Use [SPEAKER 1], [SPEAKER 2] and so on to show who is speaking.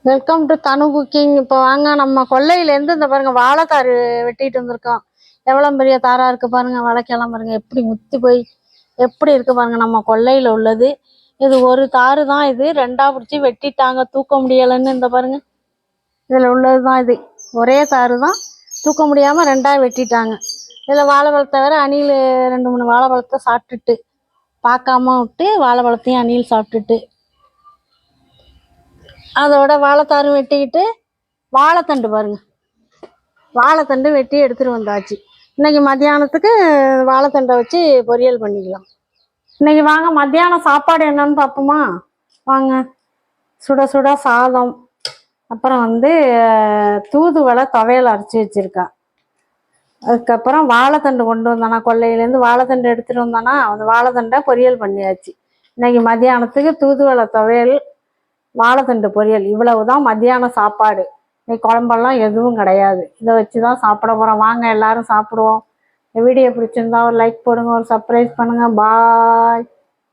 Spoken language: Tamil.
[SPEAKER 1] Welcome to Thanu cooking. இப்போ வாங்க நம்ம கொல்லையிலேருந்து இந்த பாருங்க வாழைத்தாறு வெட்டிட்டு வந்திருக்கோம். எவ்வளோ பெரிய தாரா இருக்கு பாருங்க. வாழைக்கெல்லாம் பாருங்க எப்படி முத்தி போய் எப்படி இருக்கு பாருங்க. நம்ம கொல்லையில் உள்ளது இது ஒரு தாறு தான். இது ரெண்டா பிடிச்சி வெட்டிட்டாங்க, தூக்க முடியலைன்னு. இந்த பாருங்க இதில் உள்ளது தான் இது. ஒரே தாறு தான், தூக்க முடியாமல் ரெண்டா வெட்டிட்டாங்க. இதில் வாழைப்பழத்தை வேற அணில் 2-3 வாழைப்பழத்தை சாப்பிட்டுட்டு பார்க்காம விட்டு வாழைப்பழத்தையும் அணில் சாப்பிட்டுட்டு அதோட வாழைத்தாறு வெட்டிக்கிட்டு வாழைத்தண்டு பாருங்க, வாழைத்தண்டு வெட்டி எடுத்துட்டு வந்தாச்சு. இன்னைக்கு மத்தியானத்துக்கு வாழைத்தண்டை வச்சு பொரியல் பண்ணிக்கலாம். இன்னைக்கு வாங்க மத்தியானம் சாப்பாடு என்னன்னு பார்ப்போமா? வாங்க. சுட சுட சாதம், அப்புறம் தூதுவளை துவையல் அரைச்சி வச்சிருக்கா. அதுக்கப்புறம் வாழைத்தண்டு கொண்டு வந்தானா, கொல்லையிலேருந்து வாழைத்தண்டு எடுத்துகிட்டு வந்தானா, அந்த வாழைத்தண்டை பொரியல் பண்ணியாச்சு. இன்னைக்கு மத்தியானத்துக்கு தூதுவளை துவையல், வாழைத்தண்டு பொரியல், இவ்வளவுதான் மத்தியான சாப்பாடு. இன்னைக்கு குழம்பெல்லாம் எதுவும் கிடையாது. இதை வச்சு தான் சாப்பிட போகிறோம். வாங்க எல்லாரும் சாப்பிடுவோம். வீடியோ பிடிச்சிருந்தா ஒரு லைக் போடுங்க, ஒரு சப்ஸ்கிரைப் பண்ணுங்கள். பாய்.